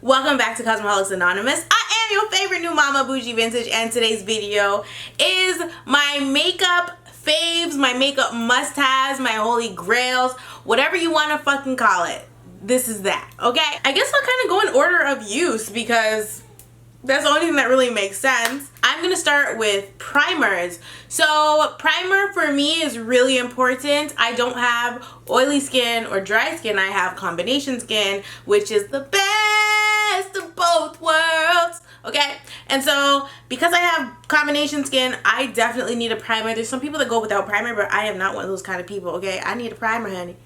Welcome back to Cosmoholics Anonymous. I am your favorite new mama, Bougie Vintage, and today's video is my makeup faves, my makeup must-haves, my holy grails, whatever you want to fucking call it. This is that, okay? I guess I'll kind of go in order of use because that's the only thing that really makes sense. I'm gonna start with primers. So primer for me is really important. I don't have oily skin or dry skin. I have combination skin, which is the best of both worlds. Okay, and so because I have combination skin, I definitely need a primer. There's some people that go without primer, but I am not one of those kind of people. Okay, I need a primer, honey.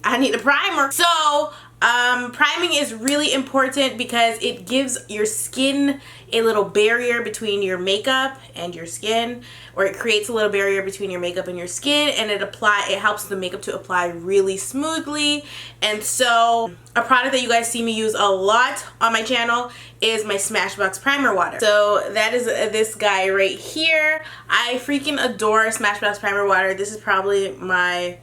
I need a primer. So priming is really important because it gives your skin a little barrier between your makeup and your skin, or it creates a little barrier between your makeup and your skin, and it helps the makeup to apply really smoothly. And so a product that you guys see me use a lot on my channel is my Smashbox primer water. So that is this guy right here. I freaking adore Smashbox primer water. This is probably my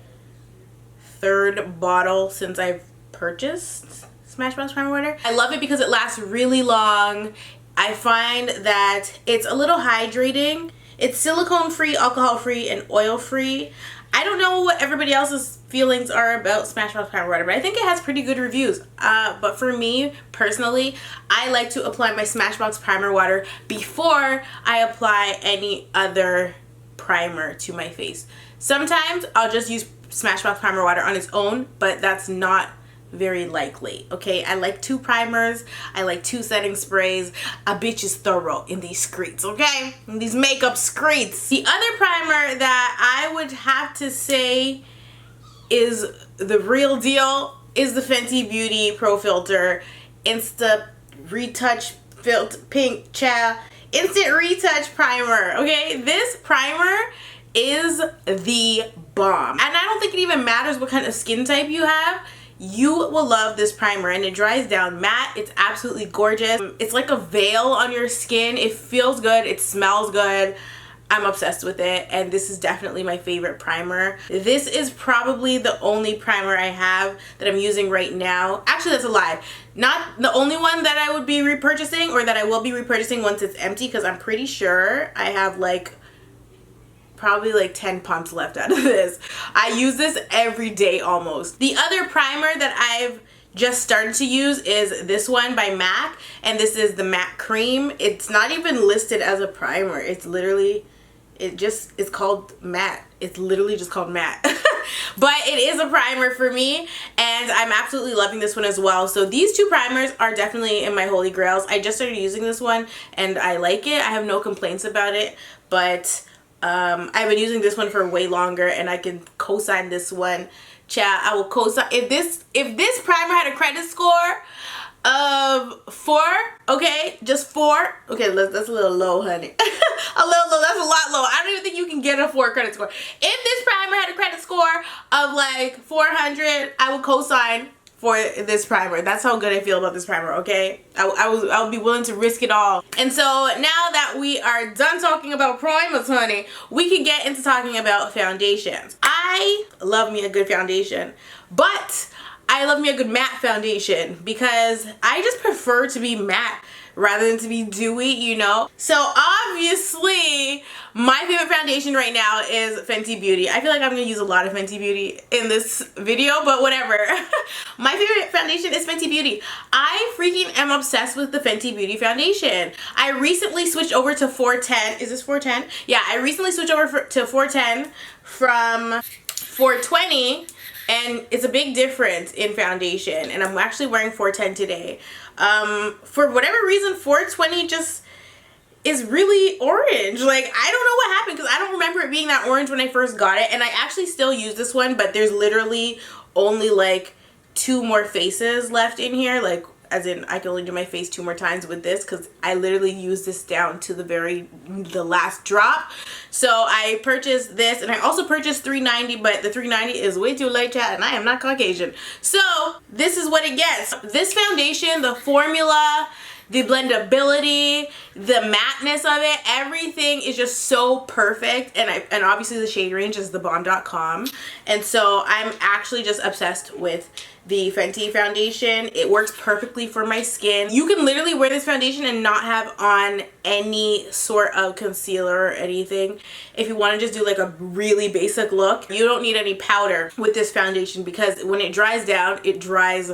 third bottle since I've purchased Smashbox primer water. I love it because it lasts really long. I find that it's a little hydrating. It's silicone free, alcohol free, and oil free. I don't know what everybody else's feelings are about Smashbox primer water, but I think it has pretty good reviews. But for me personally, I like to apply my Smashbox primer water before I apply any other primer to my face. Sometimes I'll just use Smashbox primer water on its own, but that's not very likely. Okay, I like two primers, I like two setting sprays. A bitch is thorough in these streets, okay, in these makeup streets. The other primer that I would have to say is the real deal is the Fenty Beauty Pro Filter Insta Retouch Pink Cha Instant Retouch Primer. Okay, this primer is the bomb, and I don't think it even matters what kind of skin type you have. You will love this primer, and it dries down matte. It's absolutely gorgeous. It's like a veil on your skin. It feels good, it smells good. I'm obsessed with it, and this is definitely my favorite primer. This is probably the only primer I have that I'm using right now. Actually, that's a lie. Not the only one that I would be repurchasing, or that I will be repurchasing once it's empty, because I'm pretty sure I have probably 10 pumps left out of this. I use this every day almost. The other primer that I've just started to use is this one by MAC, and this is the MAC Cream. It's not even listed as a primer. It's literally, it's called matte. It's literally just called matte. But it is a primer for me, and I'm absolutely loving this one as well. So these two primers are definitely in my holy grails. I just started using this one and I like it. I have no complaints about it, but I've been using this one for way longer, and I can co-sign this one. Child, I will co-sign. If this primer had a credit score of 4, okay, just 4. Okay, that's a little low, honey. A little low. That's a lot low. I don't even think you can get a 4 credit score. If this primer had a credit score of 400, I would co-sign for this primer. That's how good I feel about this primer, okay? I would be willing to risk it all. And so now that we are done talking about primers, honey, we can get into talking about foundations. I love me a good foundation, but I love me a good matte foundation because I just prefer to be matte rather than to be dewy, you know? So obviously, my favorite foundation right now is Fenty Beauty. I feel like I'm gonna use a lot of Fenty Beauty in this video, but whatever. My favorite foundation is Fenty Beauty. I freaking am obsessed with the Fenty Beauty foundation. I recently switched over to 410. Is this 410? Yeah, I recently switched over to 410 from 420. And it's a big difference in foundation, and I'm actually wearing 410 today. For whatever reason, 420 just is really orange. I don't know what happened, because I don't remember it being that orange when I first got it, and I actually still use this one, but there's literally only 2 more faces left in here, as in I can only do my face 2 more times with this, because I literally use this down to the last drop. So I purchased this, and I also purchased 390, but the 390 is way too light, chat, and I am not Caucasian. So this is what it gets. This foundation, the formula the blendability, the matte-ness of it, everything is just so perfect. And obviously the shade range is thebomb.com. And so I'm actually just obsessed with the Fenty foundation. It works perfectly for my skin. You can literally wear this foundation and not have on any sort of concealer or anything. If you want to just do like a really basic look, you don't need any powder with this foundation because when it dries down, it dries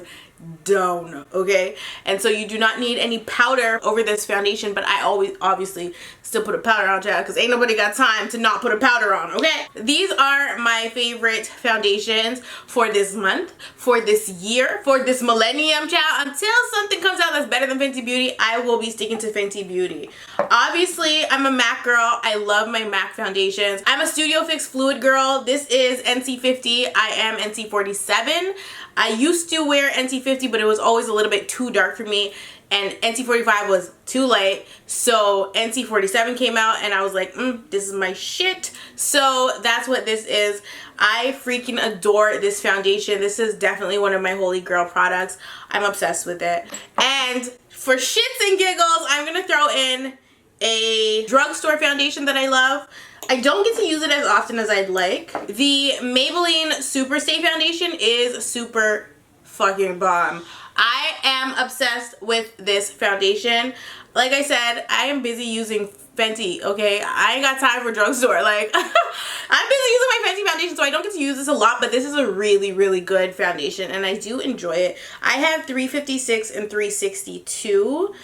down, okay? And so you do not need any powder over this foundation, but I always obviously still put a powder on, child, because ain't nobody got time to not put a powder on, okay? These are my favorite foundations for this month, for this year, for this millennium, child. Until something comes out that's better than Fenty Beauty, I will be sticking to Fenty Beauty. Obviously, I'm a MAC girl. I love my MAC foundations. I'm a Studio Fix Fluid girl. This is NC50. I am NC47. I used to wear NC50, but it was always a little bit too dark for me, and NC45 was too light. So NC47 came out and I was like, this is my shit. So that's what this is. I freaking adore this foundation. This is definitely one of my holy grail products. I'm obsessed with it. And for shits and giggles, I'm gonna throw in a drugstore foundation that I love. I don't get to use it as often as I'd like. The Maybelline Superstay foundation is super fucking bomb. I am obsessed with this foundation. Like I said, I am busy using Fenty, okay? I ain't got time for drugstore. Like, I'm busy using my Fenty foundation, so I don't get to use this a lot, but this is a really, really good foundation, and I do enjoy it. I have 356 and 362.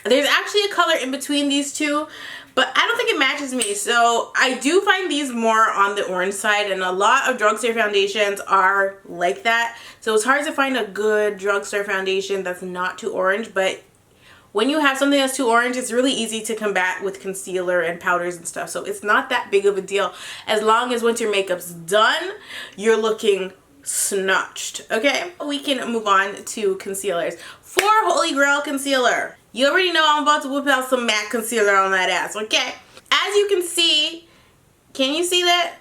There's actually a color in between these two, but I don't think it matches me. So I do find these more on the orange side, and a lot of drugstore foundations are like that. So it's hard to find a good drugstore foundation that's not too orange, but when you have something that's too orange, it's really easy to combat with concealer and powders and stuff. So it's not that big of a deal. As long as once your makeup's done, you're looking snatched, okay? We can move on to concealers. For Holy Grail concealer, you already know I'm about to whip out some MAC concealer on that ass, okay? As you can see, can you see that?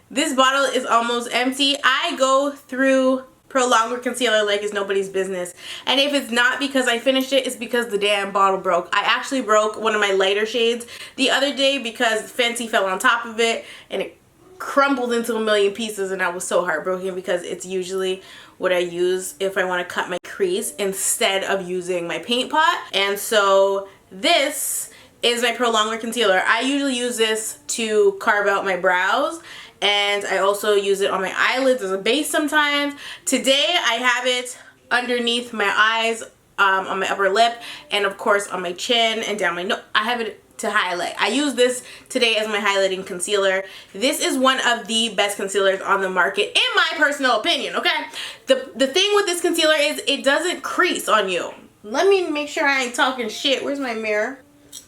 This bottle is almost empty. I go through Pro Longwear concealer like it's nobody's business. And if it's not because I finished it, it's because the damn bottle broke. I actually broke one of my lighter shades the other day because Fenty fell on top of it and it crumbled into a million pieces, and I was so heartbroken because it's usually what I use if I want to cut my crease instead of using my paint pot. And so this is my Pro Longwear concealer. I usually use this to carve out my brows, and I also use it on my eyelids as a base sometimes. Today I have it underneath my eyes, on my upper lip, and of course on my chin and down my nose. I have it to highlight. I use this today as my highlighting concealer. This is one of the best concealers on the market in my personal opinion, okay? The thing with this concealer is it doesn't crease on you. Let me make sure I ain't talking shit. Where's my mirror?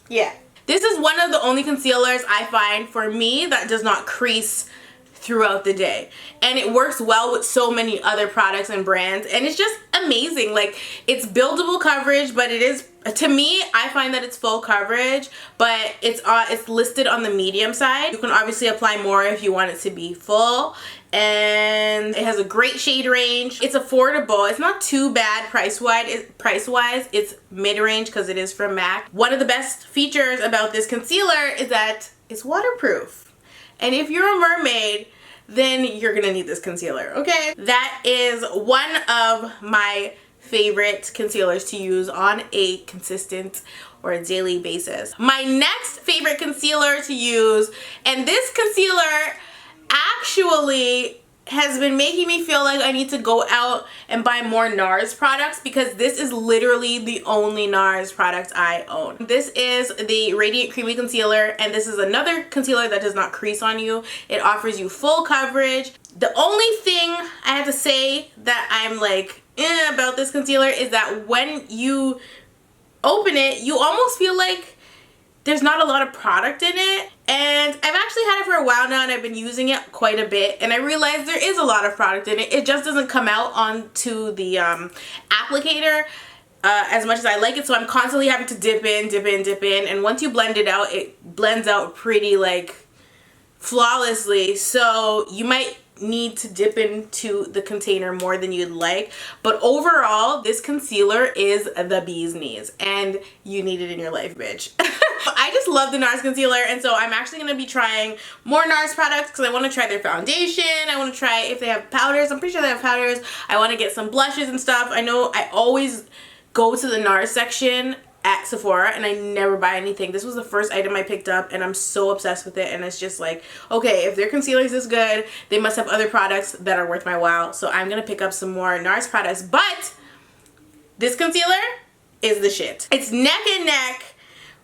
Yeah. This is one of the only concealers I find for me that does not crease throughout the day, and it works well with so many other products and brands, and it's just amazing. Like, it's buildable coverage, but it is, to me, I find that it's full coverage, but it's listed on the medium side. You can obviously apply more if you want it to be full, and it has a great shade range. It's affordable. It's not too bad price-wise. It's mid-range because it is from MAC. One of the best features about this concealer is that it's waterproof, and if you're a mermaid, then you're gonna need this concealer, okay? That is one of my favorite concealers to use on a consistent or a daily basis. My next favorite concealer to use, and this concealer actually has been making me feel like I need to go out and buy more NARS products, because this is literally the only NARS product I own. This is the Radiant Creamy Concealer, and this is another concealer that does not crease on you. It offers you full coverage. The only thing I have to say that I'm like, about this concealer is that when you open it, you almost feel like there's not a lot of product in it. And I've actually had it for a while now, and I've been using it quite a bit, and I realized there is a lot of product in it. It just doesn't come out onto the applicator as much as I like it, so I'm constantly having to dip in, and once you blend it out, it blends out pretty like flawlessly. So you might need to dip into the container more than you'd like, but overall this concealer is the bee's knees and you need it in your life, bitch. I just love the NARS concealer, and so I'm actually going to be trying more NARS products because I want to try their foundation. I want to try if they have powders. I'm pretty sure they have powders. I want to get some blushes and stuff. I know I always go to the NARS section at Sephora and I never buy anything. This was the first item I picked up and I'm so obsessed with it, and it's just like, okay, if their concealer is this good, they must have other products that are worth my while. So I'm gonna pick up some more NARS products, but this concealer is the shit. It's neck and neck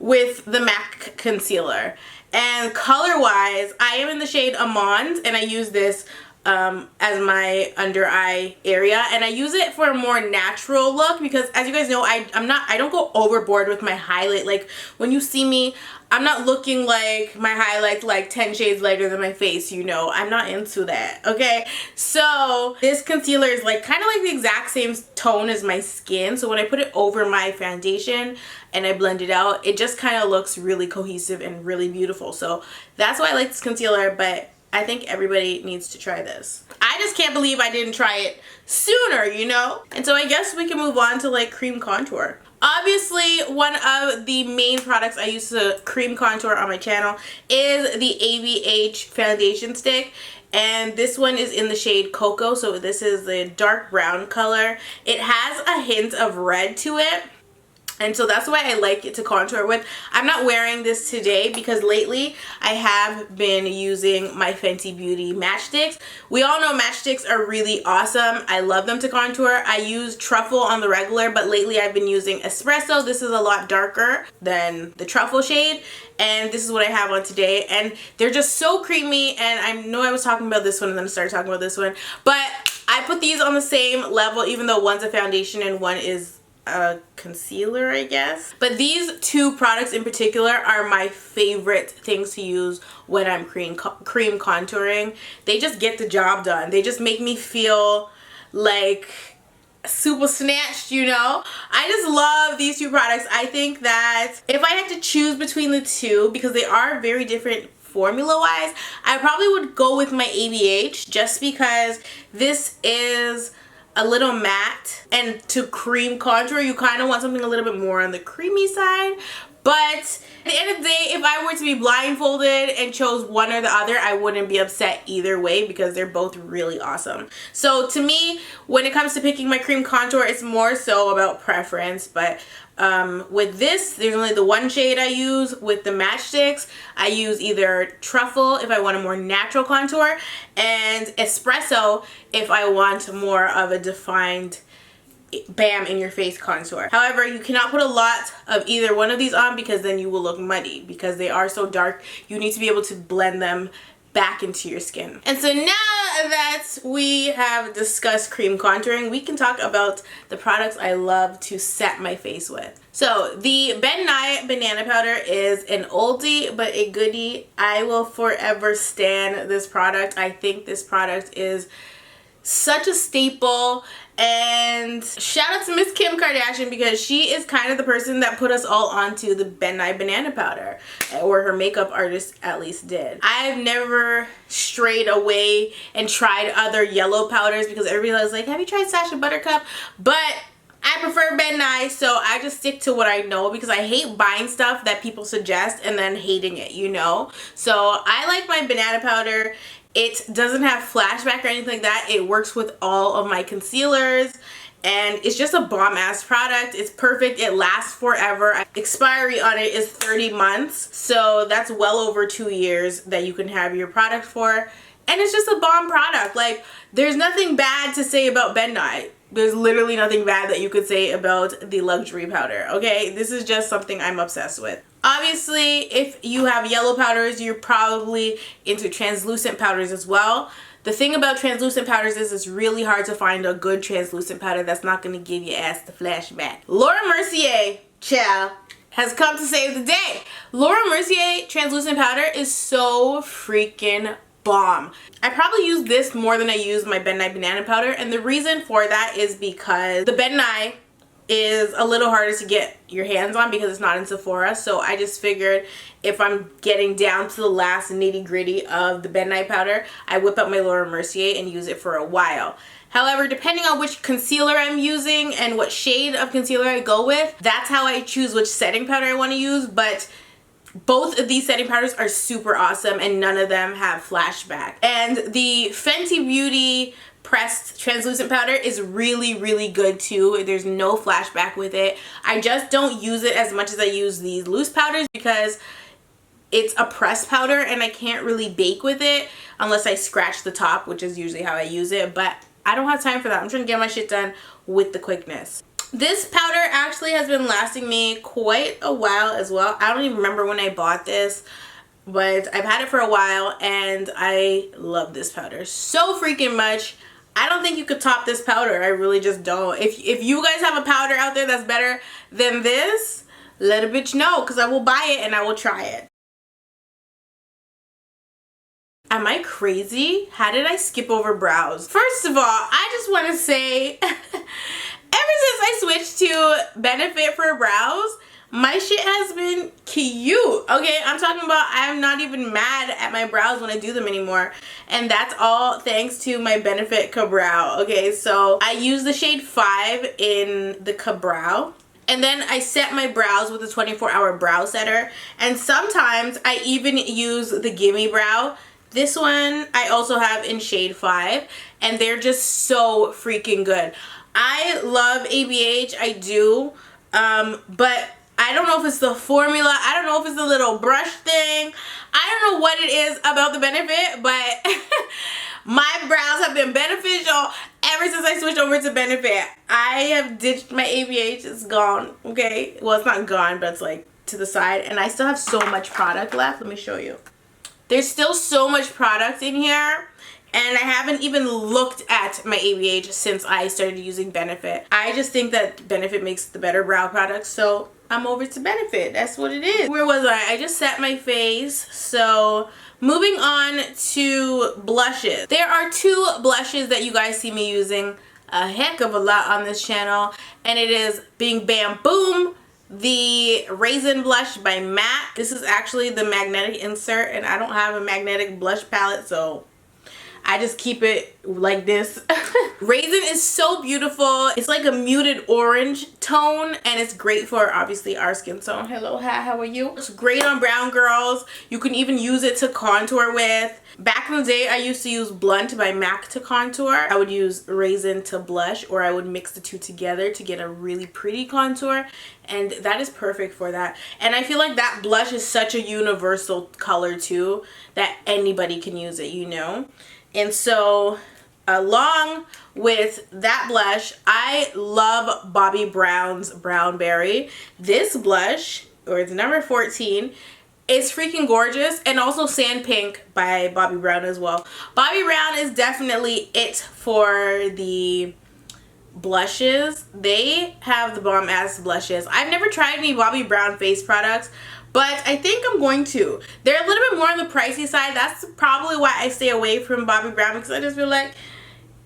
with the MAC concealer, and color wise I am in the shade Amande, and I use this as my under eye area, and I use it for a more natural look because, as you guys know, I don't go overboard with my highlight. Like when you see me, I'm not looking like my highlight's like 10 shades lighter than my face, you know. I'm not into that, okay? So this concealer is like kind of like the exact same tone as my skin, so when I put it over my foundation and I blend it out, it just kind of looks really cohesive and really beautiful. So that's why I like this concealer, but I think everybody needs to try this. I just can't believe I didn't try it sooner, you know? And so I guess we can move on to like cream contour. Obviously, one of the main products I use to cream contour on my channel is the ABH foundation stick. And this one is in the shade Cocoa, so this is the dark brown color. It has a hint of red to it, and so that's why I like it to contour with. I'm not wearing this today because lately I have been using my Fenty Beauty matchsticks. We all know matchsticks are really awesome. I love them to contour. I use Truffle on the regular, but lately I've been using Espresso. This is a lot darker than the Truffle shade, and this is what I have on today. And they're just so creamy, and I know I was talking about this one and then I started talking about this one, but I put these on the same level even though one's a foundation and one is a concealer, I guess. But these two products in particular are my favorite things to use when I'm cream contouring. They just get the job done. They just make me feel like super snatched, you know? I just love these two products. I think that if I had to choose between the two, because they are very different formula wise, I probably would go with my ABH just because this is a little matte, and to cream contour you kind of want something a little bit more on the creamy side. But at the end of the day, if I were to be blindfolded and chose one or the other, I wouldn't be upset either way because they're both really awesome. So to me, when it comes to picking my cream contour, it's more so about preference. But with this, there's only the one shade I use. With the matchsticks, I use either Truffle if I want a more natural contour, and Espresso if I want more of a defined bam in your face contour. However, you cannot put a lot of either one of these on because then you will look muddy because they are so dark. You need to be able to blend them back into your skin. And so now that we have discussed cream contouring, we can talk about the products I love to set my face with. So the Ben Nye banana powder is an oldie but a goodie. I will forever stan this product. I think this product is such a staple, and shout out to Miss Kim Kardashian because she is kind of the person that put us all onto the Ben Nye banana powder, or her makeup artist at least did. I've never strayed away and tried other yellow powders because everybody was like, have you tried Sacha Buttercup? But I prefer Ben Nye, so I just stick to what I know because I hate buying stuff that people suggest and then hating it, you know? So I like my banana powder. It doesn't have flashback or anything like that. It works with all of my concealers, and it's just a bomb ass product. It's perfect. It lasts forever. Expiry on it is 30 months, so that's well over 2 years that you can have your product for, and it's just a bomb product. Like, there's nothing bad to say about Ben Nye. There's literally nothing bad that you could say about the luxury powder, okay? This is just something I'm obsessed with. Obviously, if you have yellow powders, you're probably into translucent powders as well. The thing about translucent powders is it's really hard to find a good translucent powder that's not going to give your ass the flashback. Laura Mercier, child, has come to save the day. Laura Mercier translucent powder is so freaking bomb. I probably use this more than I use my Ben Nye banana powder, and the reason for that is because the Ben Nye is a little harder to get your hands on because it's not in Sephora. So I just figured if I'm getting down to the last nitty gritty of the bentonite powder, I whip up my Laura Mercier and use it for a while. However, depending on which concealer I'm using and what shade of concealer I go with, that's how I choose which setting powder I want to use. But both of these setting powders are super awesome and none of them have flashback. And the Fenty Beauty pressed translucent powder is really, really good too. There's no flashback with it. I just don't use it as much as I use these loose powders because it's a pressed powder and I can't really bake with it unless I scratch the top, which is usually how I use it. But I don't have time for that. I'm trying to get my shit done with the quickness. This powder actually has been lasting me quite a while as well. I don't even remember when I bought this, but I've had it for a while and I love this powder so freaking much. I don't think you could top this powder. I really just don't. If you guys have a powder out there that's better than this, let a bitch know because I will buy it and I will try it. Am I crazy? How did I skip over brows? First of all, I just want to say, ever since I switched to Benefit for brows, my shit has been cute. Okay, I'm talking about I'm not even mad at my brows when I do them anymore. And that's all thanks to my Benefit Ka-Brow. Okay, so I use the shade 5 in the Ka-Brow. And then I set my brows with a 24-hour brow setter. And sometimes I even use the Gimme Brow. This one I also have in shade 5. And they're just so freaking good. I love ABH, I do. But I don't know if it's the formula. I don't know if it's the little brush thing. I don't know what it is about the Benefit, but my brows have been beneficial ever since I switched over to Benefit. I have ditched my ABH. It's gone, okay? Well, it's not gone, but it's like to the side. And I still have so much product left. Let me show you. There's still so much product in here. And I haven't even looked at my ABH since I started using Benefit. I just think that Benefit makes the better brow products, so I'm over to Benefit. That's what it is. Where was I? I just set my face. So moving on to blushes. There are 2 blushes that you guys see me using a heck of a lot on this channel. And it is Bing Bam Boom, the Raisin Blush by MAC. This is actually the magnetic insert and I don't have a magnetic blush palette, so I just keep it like this. Raisin is so beautiful. It's like a muted orange tone and it's great for obviously our skin tone. Hello, hi, how are you? It's great on brown girls. You can even use it to contour with. Back in the day, I used to use Blunt by MAC to contour. I would use Raisin to blush, or I would mix the 2 together to get a really pretty contour. And that is perfect for that. And I feel like that blush is such a universal color too, that anybody can use it, you know? And so along with that blush, I love Bobbi Brown's Brown Berry. This blush, or it's number 14, is freaking gorgeous. And also Sand Pink by Bobbi Brown as well. Bobbi Brown is definitely it for the blushes. They have the bomb ass blushes. I've never tried any Bobbi Brown face products, but I think I'm going to. They're a little bit more on the pricey side. That's probably why I stay away from Bobbi Brown, because I just feel like,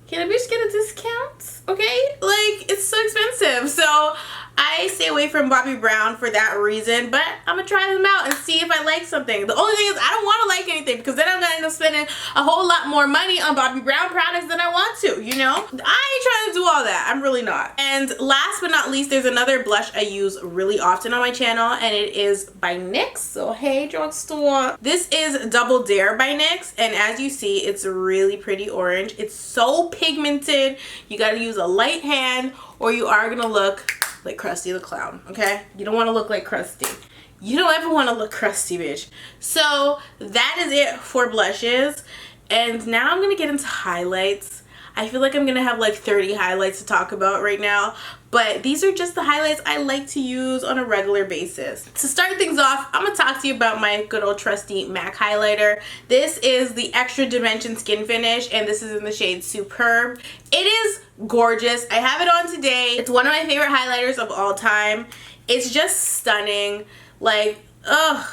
can a bitch get a discount? Okay? Like, it's so expensive. So I stay away from Bobbi Brown for that reason, but I'm gonna try them out and see if I like something. The only thing is I don't want to like anything because then I'm gonna end up spending a whole lot more money on Bobbi Brown products than I want to, you know? I ain't trying to do all that. I'm really not. And last but not least, there's another blush I use really often on my channel, and it is by NYX. So hey, drugstore. This is Double Dare by NYX, and as you see, it's a really pretty orange. It's so pigmented. You gotta use a light hand or you are gonna look like Krusty the Clown, okay? You don't want to look like Krusty. You don't ever want to look crusty, bitch. So that is it for blushes. And now I'm gonna get into highlights. I feel like I'm gonna have like 30 highlights to talk about right now, but these are just the highlights I like to use on a regular basis. To start things off, I'm gonna talk to you about my good old trusty MAC highlighter. This is the Extra Dimension Skin Finish, and this is in the shade Superb. It is gorgeous. I have it on today. It's one of my favorite highlighters of all time. It's just stunning. Like, ugh.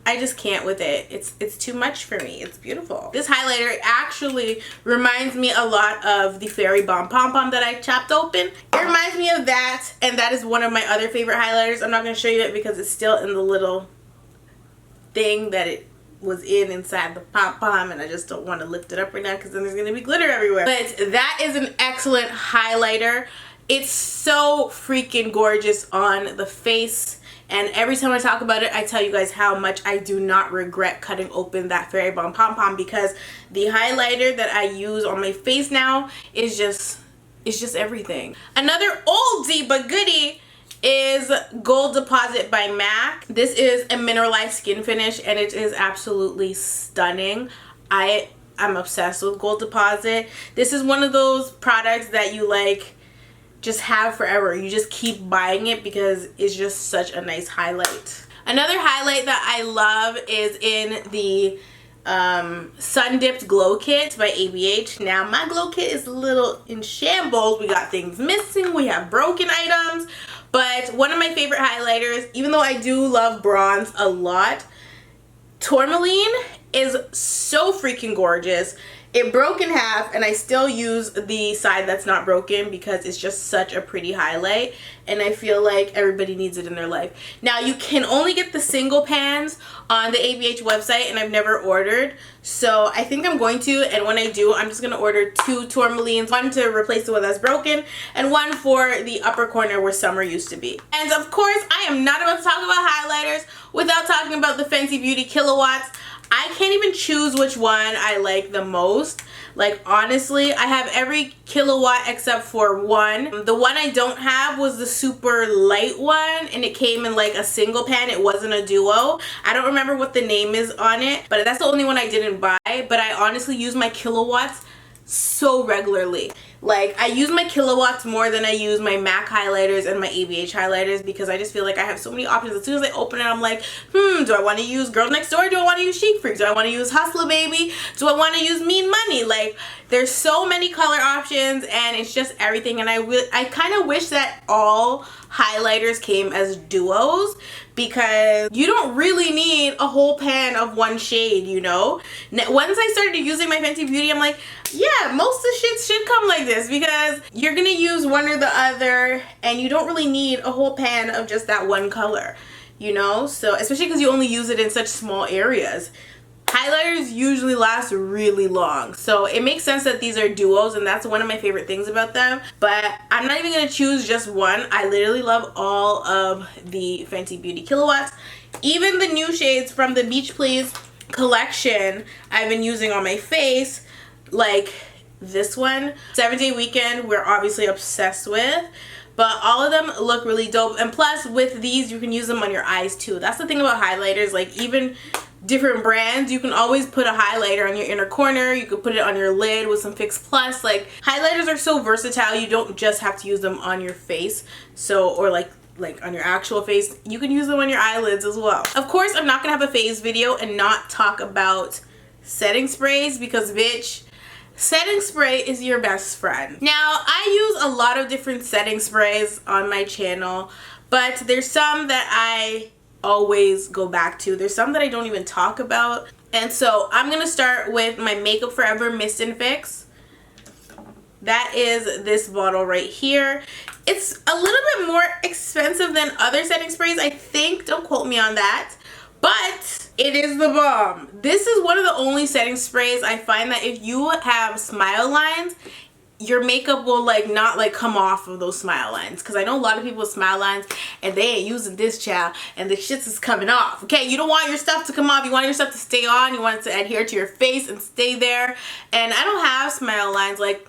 I just can't with it. It's too much for me. It's beautiful. This highlighter actually reminds me a lot of the Fairy Bomb Pom Pom that I chopped open. It reminds me of that, and that is one of my other favorite highlighters. I'm not going to show you it because it's still in the little thing that it was inside the pom pom, and I just don't want to lift it up right now because then there's going to be glitter everywhere. But that is an excellent highlighter. It's so freaking gorgeous on the face. And every time I talk about it, I tell you guys how much I do not regret cutting open that Fairy Bomb Pom Pom, because the highlighter that I use on my face now is just, it's just everything. Another oldie but goodie is Gold Deposit by MAC. This is a mineralized skin finish, and it is absolutely stunning. I'm obsessed with Gold Deposit. This is one of those products that you like just have forever. You just keep buying it because it's just such a nice highlight. Another highlight that I love is in the Sun Dipped Glow Kit by ABH. Now my glow kit is a little in shambles. We got things missing, we have broken items, but one of my favorite highlighters, even though I do love bronze a lot, Tourmaline is so freaking gorgeous. It broke in half, and I still use the side that's not broken because it's just such a pretty highlight, and I feel like everybody needs it in their life. Now you can only get the single pans on the ABH website, and I've never ordered, so I think I'm going to, and when I do, I'm just going to order 2 tourmalines, one to replace the one that's broken and one for the upper corner where summer used to be. And of course, I am not about to talk about highlighters without talking about the Fenty Beauty Kilowatts. I can't even choose which one I like the most. Like, honestly, I have every kilowatt except for one. The one I don't have was the super light one, and it came in like a single pan. It wasn't a duo. I don't remember what the name is on it, but that's the only one I didn't buy. But I honestly use my kilowatts so regularly. Like, I use my kilowatts more than I use my MAC highlighters and my ABH highlighters, because I just feel like I have so many options. As soon as I open it, I'm like, do I want to use Girl Next Door? Do I want to use Chic Freak? Do I want to use Hustler Baby? Do I want to use Mean Money? Like, there's so many color options, and it's just everything. And I kind of wish that all highlighters came as duos, because you don't really need a whole pan of one shade, you know? Once I started using my Fenty Beauty, I'm like, yeah, most of the shit should come like this, because you're gonna use one or the other, and you don't really need a whole pan of just that one color, you know? So, especially because you only use it in such small areas. Highlighters usually last really long, so it makes sense that these are duos, and that's one of my favorite things about them. But I'm not even going to choose just one. I literally love all of the Fenty Beauty Kilowatts. Even the new shades from the Beach Please collection I've been using on my face, like this one, 7 Day Weekend, we're obviously obsessed with. But all of them look really dope, and plus with these you can use them on your eyes too. That's the thing about highlighters. Like, even different brands, you can always put a highlighter on your inner corner. You could put it on your lid with some Fix Plus. Like, highlighters are so versatile. You don't just have to use them on your face, so, or like on your actual face. You can use them on your eyelids as well. Of course, I'm not gonna have a phase video and not talk about setting sprays, because bitch, setting spray is your best friend. Now, I use a lot of different setting sprays on my channel, but there's some that I always go back to. There's some that I don't even talk about. And so I'm gonna start with my Makeup Forever Mist and Fix. That is this bottle right here. It's a little bit more expensive than other setting sprays, I think. Don't quote me on that. But it is the bomb. This is one of the only setting sprays I find that if you have smile lines, your makeup will like not like come off of those smile lines. Because I know a lot of people with smile lines and they ain't using this, child, and the shits is coming off. Okay, you don't want your stuff to come off. You want your stuff to stay on. You want it to adhere to your face and stay there. And I don't have smile lines. Like,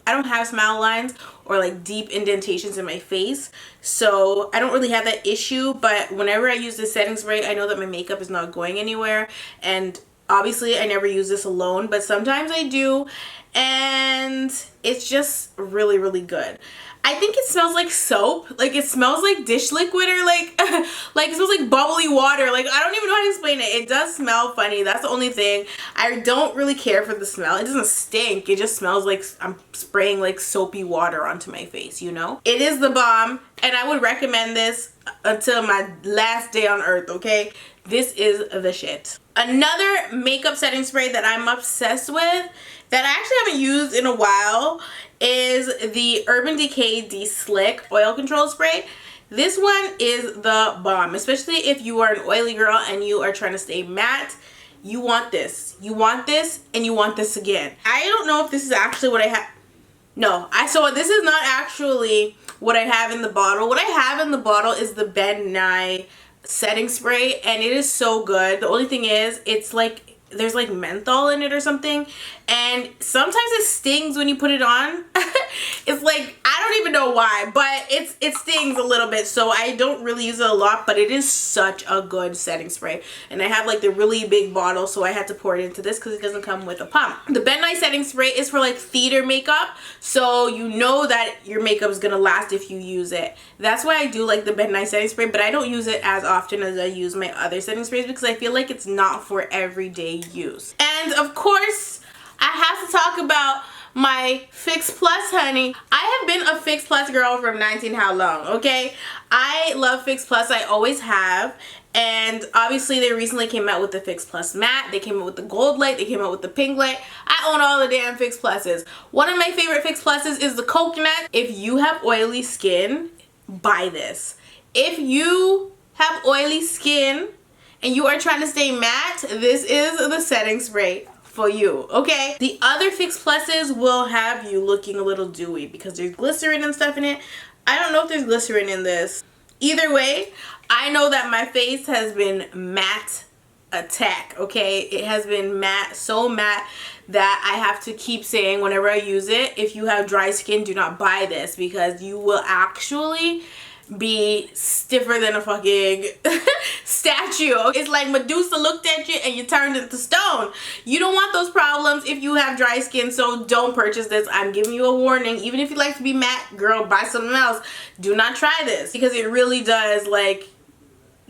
I don't have smile lines or like deep indentations in my face, so I don't really have that issue. But whenever I use this setting spray, I know that my makeup is not going anywhere. And obviously I never use this alone, but sometimes I do, and it's just really, really good. I think it smells like soap. Like, it smells like dish liquid, or like like it smells like bubbly water. Like, I don't even know how to explain it. It does smell funny. That's the only thing. I don't really care for the smell. It doesn't stink. It just smells like I'm spraying like soapy water onto my face, you know? It is the bomb. and I would recommend this until my last day on earth, okay? This is the shit. Another makeup setting spray that I'm obsessed with that I actually haven't used in a while is the Urban Decay De-Slick Oil Control Spray. This one is the bomb, especially if you are an oily girl and you are trying to stay matte. You want this. You want this, and you want this again. I don't know if this is actually what I have. No, so this is not actually what I have in the bottle. What I have in the bottle is the Ben Nye setting spray, and it is so good. The only thing is, it's like there's like menthol in it or something, and sometimes it stings when you put it on. It's like, I don't even know why, but it stings a little bit, so I don't really use it a lot, but it is such a good setting spray. And I have like the really big bottle, so I had to pour it into this because it doesn't come with a pump. The Ben Nye setting spray is for like theater makeup, so you know that your makeup is gonna last if you use it. That's why I do like the Ben Nye setting spray, but I don't use it as often as I use my other setting sprays because I feel like it's not for everyday use. And of course, I have to talk about my Fix Plus, honey. I have been a Fix Plus girl from 19 how long, okay? I love Fix Plus. I always have. And obviously they recently came out with the Fix Plus Matte. They came out with the Gold Light. They came out with the Pink Light. I own all the damn Fix Pluses. One of my favorite Fix Pluses is the Coconut. If you have oily skin, buy this. If you have oily skin and you are trying to stay matte, this is the setting spray for you, okay? The other Fix Pluses will have you looking a little dewy because there's glycerin and stuff in it. I don't know if there's glycerin in this. Either way, I know that my face has been matte attack, okay? It has been matte, so matte that I have to keep saying whenever I use it, if you have dry skin, do not buy this because you will actually be stiffer than a fucking statue. It's like Medusa looked at you and you turned into stone. You don't want those problems if you have dry skin, so don't purchase this. I'm giving you a warning. Even if you like to be matte, girl, buy something else. Do not try this because it really does like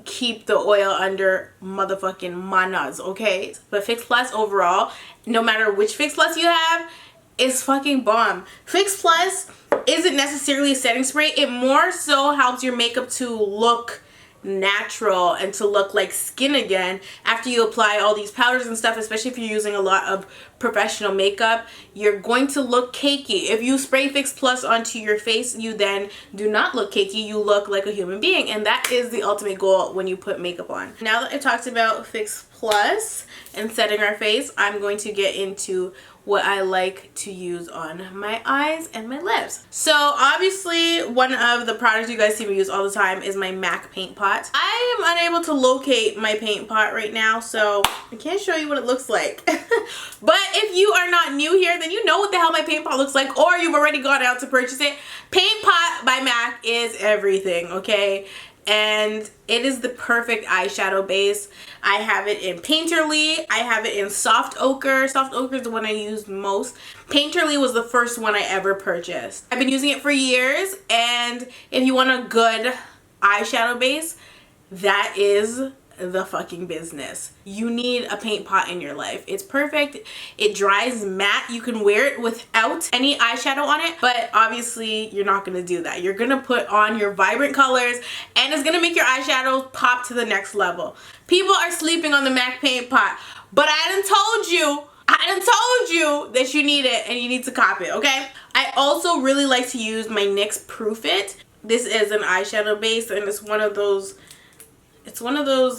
keep the oil under motherfucking manas, okay? But Fix Plus overall, no matter which Fix Plus you have, is fucking bomb. Fix Plus isn't necessarily a setting spray. It more so helps your makeup to look natural and to look like skin again after you apply all these powders and stuff, especially if you're using a lot of professional makeup. You're going to look cakey. If you spray Fix Plus onto your face, you then do not look cakey. You look like a human being, and that is the ultimate goal when you put makeup on. Now that I talked about Fix Plus and setting our face, I'm going to get into what I like to use on my eyes and my lips. So obviously one of the products you guys see me use all the time is my MAC paint pot. I am unable to locate my paint pot right now, so I can't show you what it looks like. But if you are not new here, then you know what the hell my paint pot looks like, or you've already gone out to purchase it. Paint Pot by MAC is everything, okay? And it is the perfect eyeshadow base. I have it in Painterly. I have it in Soft Ochre. Soft Ochre is the one I use most. Painterly was the first one I ever purchased. I've been using it for years, and if you want a good eyeshadow base, that is the fucking business. You need a paint pot in your life. It's perfect. It dries matte. You can wear it without any eyeshadow on it, but obviously you're not gonna do that. You're gonna put on your vibrant colors, and it's gonna make your eyeshadow pop to the next level. People are sleeping on the MAC paint pot, but I done told you that you need it and you need to cop it, okay? I also really like to use my NYX Proof It. This is an eyeshadow base, and it's one of those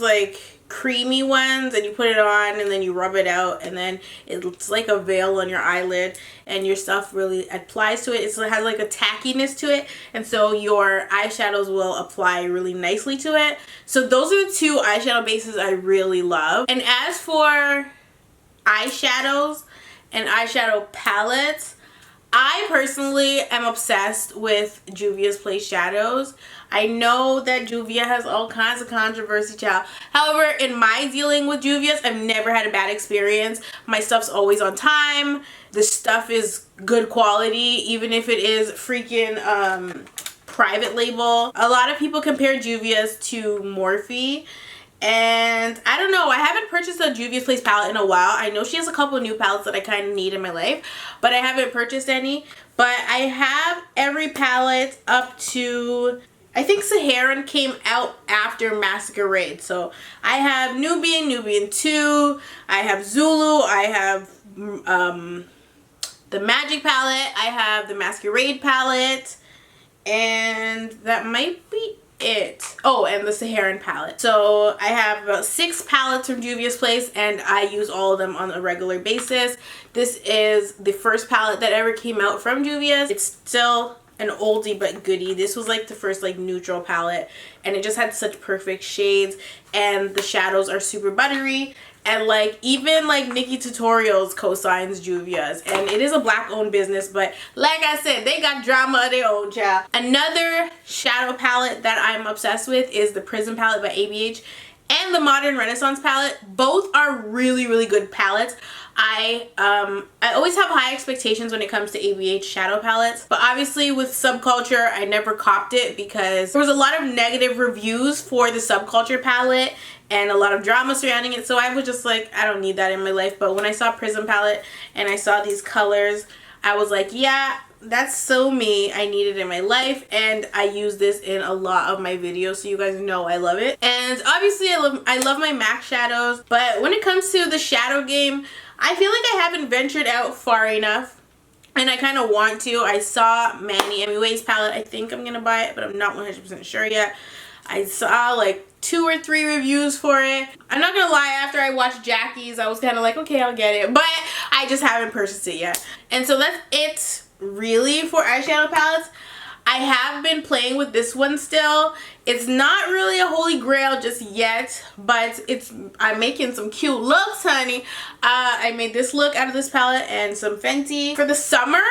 like creamy ones, and you put it on and then you rub it out, and then it's like a veil on your eyelid, and your stuff really applies to it. It has like a tackiness to it, and so your eyeshadows will apply really nicely to it. So those are the two eyeshadow bases I really love. And as for eyeshadows and eyeshadow palettes, I personally am obsessed with Juvia's Place shadows. I know that Juvia has all kinds of controversy, child. However, in my dealing with Juvia's, I've never had a bad experience. My stuff's always on time. The stuff is good quality, even if it is freaking private label. A lot of people compare Juvia's to Morphe. And I don't know, I haven't purchased a Juvia's Place palette in a while. I know she has a couple of new palettes that I kind of need in my life, but I haven't purchased any. But I have every palette up to I think Saharan came out after Masquerade. So I have Nubian, Nubian 2, I have Zulu, I have the Magic palette, I have the Masquerade palette, and that might be it. Oh, and the Saharan palette. So I have about 6 palettes from Juvia's Place, and I use all of them on a regular basis. This is the first palette that ever came out from Juvia's. It's still an oldie but goodie. This was like the first like neutral palette, and it just had such perfect shades, and the shadows are super buttery, and like even like Nikkie Tutorials co-signs Juvia's, and it is a black owned business, but like I said, they got drama of their own, child. Another shadow palette that I'm obsessed with is the Prism palette by ABH and the Modern Renaissance palette. Both are really, really good palettes. I always have high expectations when it comes to ABH shadow palettes, but obviously with Subculture I never copped it because there was a lot of negative reviews for the Subculture palette and a lot of drama surrounding it, so I was just like, I don't need that in my life. But when I saw Prism palette and I saw these colors, I was like, yeah, that's so me. I need it in my life, and I use this in a lot of my videos, so you guys know I love it. And obviously I love my MAC shadows, but when it comes to the shadow game, I feel like I haven't ventured out far enough, and I kind of want to. I saw Manny MUA's palette. I think I'm gonna buy it, but I'm not 100% sure yet. I saw like 2 or 3 reviews for it. I'm not gonna lie, after I watched Jackie's, I was kind of like, okay, I'll get it, but I just haven't purchased it yet. And so that's it really for eyeshadow palettes. I have been playing with this one still. It's not really a holy grail just yet, but I'm making some cute looks, honey. I made this look out of this palette and some Fenty. For the summer,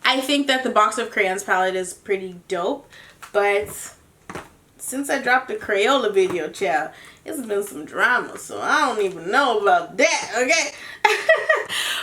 I think that the Box of Crayons palette is pretty dope, but since I dropped the Crayola video, child, it's been some drama, so I don't even know about that, okay?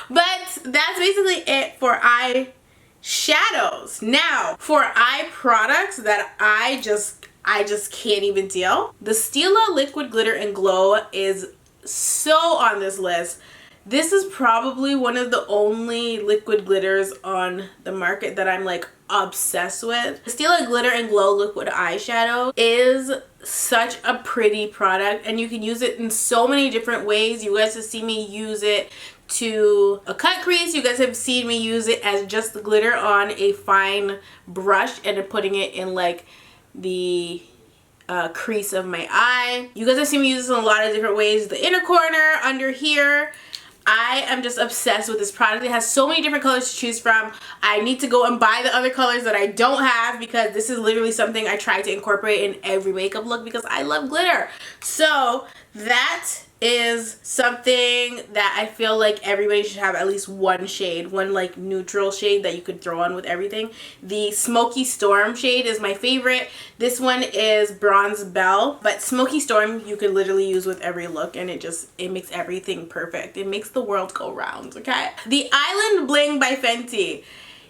But that's basically it for eye shadows. Now, for eye products that I just can't even deal, the Stila Liquid Glitter and Glow is so on this list. This is probably one of the only liquid glitters on the market that I'm like obsessed with. The Stila Glitter and Glow liquid eyeshadow is such a pretty product, and you can use it in so many different ways. You guys have seen me use it to a cut crease. You guys have seen me use it as just the glitter on a fine brush and putting it in like the crease of my eye. You guys have seen me use this in a lot of different ways. The inner corner, under here. I am just obsessed with this product. It has so many different colors to choose from. I need to go and buy the other colors that I don't have, because this is literally something I try to incorporate in every makeup look because I love glitter. So that is something that I feel like everybody should have at least one shade, one like neutral shade that you could throw on with everything. The Smoky Storm shade is my favorite. This one is Bronze Belle, but Smoky Storm you could literally use with every look, and it makes everything perfect. It makes the world go round, okay? The Island Bling by Fenty.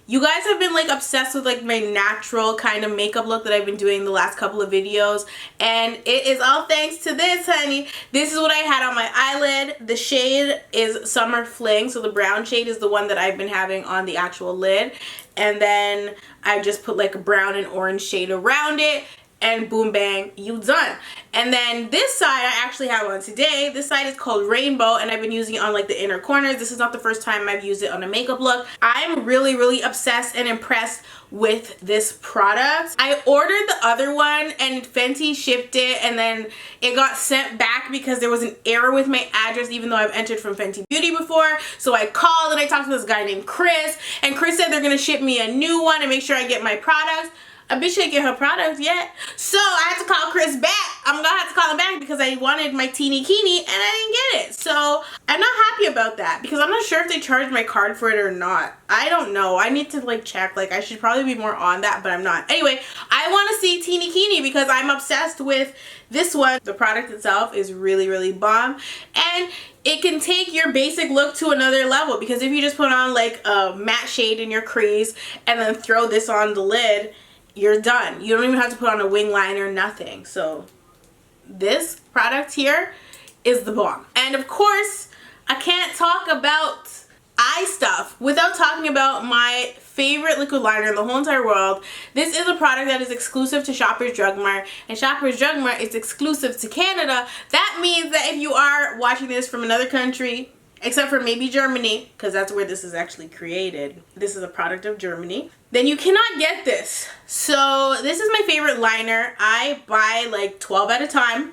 You guys have been like obsessed with like my natural kind of makeup look that I've been doing the last couple of videos, and it is all thanks to this, honey. This is what I had on my eyelid. The shade is Summer Fling, so the brown shade is the one that I've been having on the actual lid, and then I just put like a brown and orange shade around it, and boom bang, you done. And then this side I actually have on today. This side is called Rainbow, and I've been using it on like the inner corners. This is not the first time I've used it on a makeup look. I'm really obsessed and impressed with this product. I ordered the other one and Fenty shipped it, and then it got sent back because there was an error with my address, even though I've entered from Fenty Beauty before. So I called and I talked to this guy named Chris, and Chris said they're gonna ship me a new one and make sure I get my products. A bitch ain't get her product yet. So I had to call Chris back. I'm gonna have to call him back because I wanted my teeny keeny and I didn't get it. So I'm not happy about that because I'm not sure if they charged my card for it or not. I don't know. I need to like check. Like I should probably be more on that, but I'm not. Anyway, I want to see teeny keeny because I'm obsessed with this one. The product itself is really bomb, and it can take your basic look to another level, because if you just put on like a matte shade in your crease and then throw this on the lid, you're done. You don't even have to put on a wing liner, nothing. So this product here is the bomb. And of course, I can't talk about eye stuff without talking about my favorite liquid liner in the whole entire world. This is a product that is exclusive to Shoppers Drug Mart, and Shoppers Drug Mart is exclusive to Canada. That means that if you are watching this from another country, except for maybe Germany, because that's where this is actually created, this is a product of Germany, then you cannot get this. So this is my favorite liner. I buy like 12 at a time.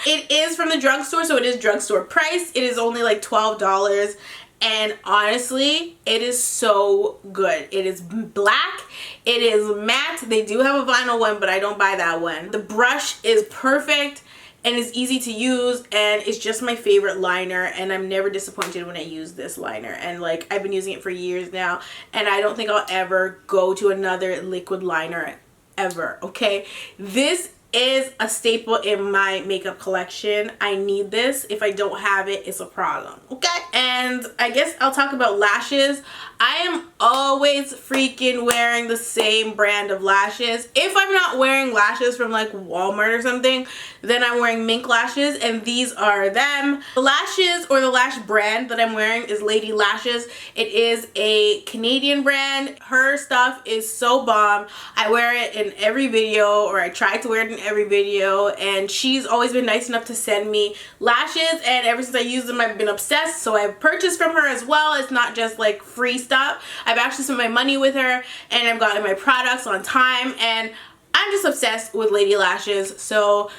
It is from the drugstore, so it is drugstore price. It is only like $12. And honestly, it is so good. It is black. It is matte. They do have a vinyl one, but I don't buy that one. The brush is perfect and it's easy to use, and it's just my favorite liner, and I'm never disappointed when I use this liner. And like, I've been using it for years now, and I don't think I'll ever go to another liquid liner ever, okay? This is a staple in my makeup collection. I need this. If I don't have it, it's a problem, okay? And I guess I'll talk about lashes. I am always freaking wearing the same brand of lashes. If I'm not wearing lashes from like Walmart or something, then I'm wearing Mink lashes, and these are them. The lashes, or the lash brand that I'm wearing, is Lady Lashes. It is a Canadian brand. Her stuff is so bomb. I wear it in every video, or I try to wear it in every video, and she's always been nice enough to send me lashes, and ever since I used them, I've been obsessed. So I've purchased from her as well. It's not just like free stuff. I've actually spent my money with her, and I've gotten my products on time, and I'm just obsessed with Lady Lashes. So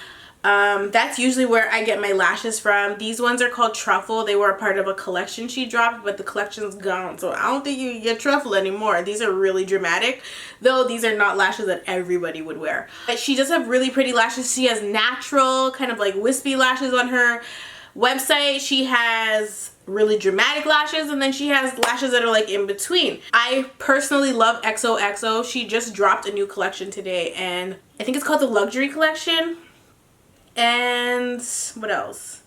that's usually where I get my lashes from. These ones are called Truffle. They were a part of a collection she dropped, but the collection's gone, so I don't think you can get Truffle anymore. These are really dramatic, though these are not lashes that everybody would wear. But she does have really pretty lashes. She has natural, kind of like wispy lashes on her website. She has really dramatic lashes, and then she has lashes that are like in between. I personally love XOXO. She just dropped a new collection today, and I think it's called the Luxury Collection. And what else?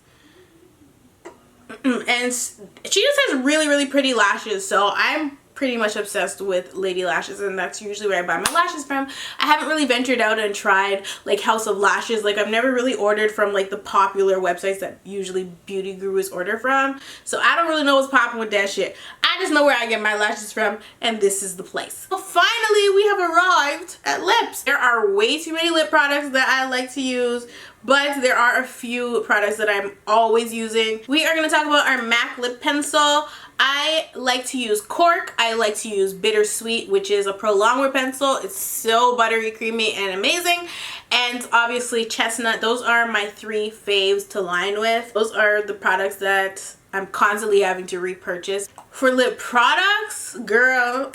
And she just has really, really pretty lashes, so I'm pretty much obsessed with Lady Lashes, and that's usually where I buy my lashes from. I haven't really ventured out and tried like House of Lashes. Like, I've never really ordered from like the popular websites that usually beauty gurus order from, so I don't really know what's popping with that shit. I just know where I get my lashes from, and this is the place. Well, finally we have arrived at lips. There are way too many lip products that I like to use, but there are a few products that I'm always using. We are going to talk about our MAC lip pencil. I like to use Cork. I like to use Bittersweet, which is a pro longwear pencil. It's so buttery, creamy, and amazing. And obviously Chestnut. Those are my three faves to line with. Those are the products that I'm constantly having to repurchase. For lip products, girl,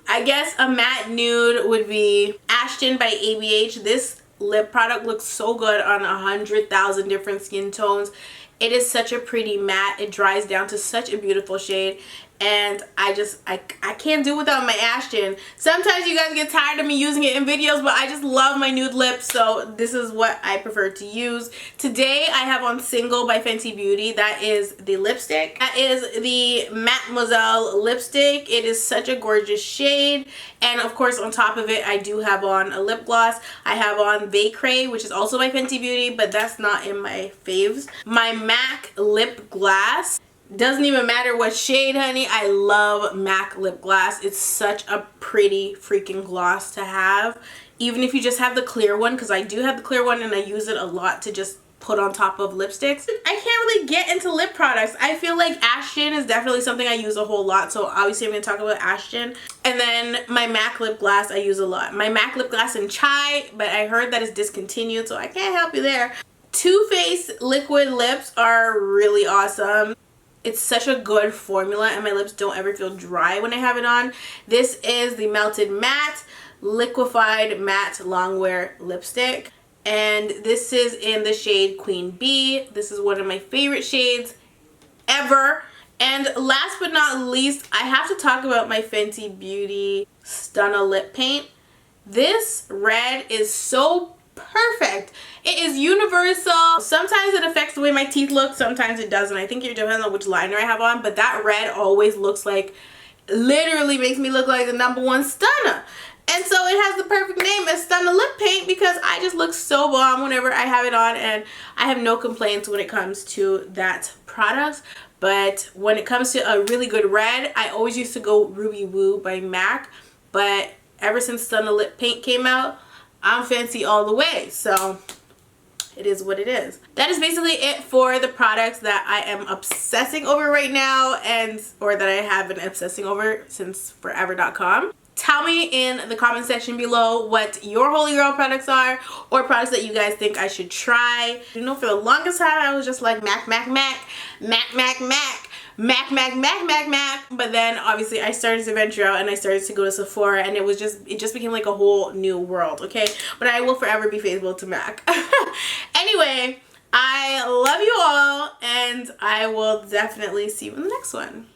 I guess a matte nude would be Ashton by ABH. This lip product looks so good on 100,000 different skin tones. It is such a pretty matte. It dries down to such a beautiful shade, and I can't do without my Ashton. Sometimes you guys get tired of me using it in videos, but I just love my nude lips, so this is what I prefer to use. Today I have on Single by Fenty Beauty. That is the lipstick. That is the Mademoiselle lipstick. It is such a gorgeous shade, and of course on top of it I do have on a lip gloss. I have on Vacray, which is also by Fenty Beauty, but that's not in my faves. My MAC lip glass. Doesn't even matter what shade, honey. I love MAC lip gloss. It's such a pretty freaking gloss to have, even if you just have the clear one, because I do have the clear one and I use it a lot to just put on top of lipsticks. I can't really get into lip products. I feel like Ashton is definitely something I use a whole lot, so obviously I'm going to talk about Ashton. And then my MAC lip gloss I use a lot. My MAC lip gloss in Chai, but I heard that it's discontinued, so I can't help you there. Too Faced liquid lips are really awesome. It's such a good formula, and my lips don't ever feel dry when I have it on. This is the Melted Matte Liquefied Matte Longwear Lipstick, and this is in the shade Queen Bee. This is one of my favorite shades ever. And last but not least, I have to talk about my Fenty Beauty Stunna Lip Paint. This red is so perfect. It is universal. Sometimes it affects the way my teeth look, sometimes it doesn't. I think it depends on which liner I have on, but that red always looks like, literally makes me look like the #1 stunner. And so it has the perfect name as Stunna Lip Paint, because I just look so bomb whenever I have it on, and I have no complaints when it comes to that products, but when it comes to a really good red, I always used to go Ruby Woo by MAC, but ever since Stunna Lip Paint came out, I'm fancy all the way. So it is what it is. That is basically it for the products that I am obsessing over right now, or that I have been obsessing over since forever.com. Tell me in the comment section below what your holy grail products are, or products that you guys think I should try. You know, for the longest time I was just like MAC, MAC, MAC, MAC, MAC, MAC, MAC, MAC, MAC, MAC, MAC. But then obviously I started to venture out and I started to go to Sephora, and it just became like a whole new world, okay? But I will forever be faithful to MAC. Anyway, I love you all, and I will definitely see you in the next one.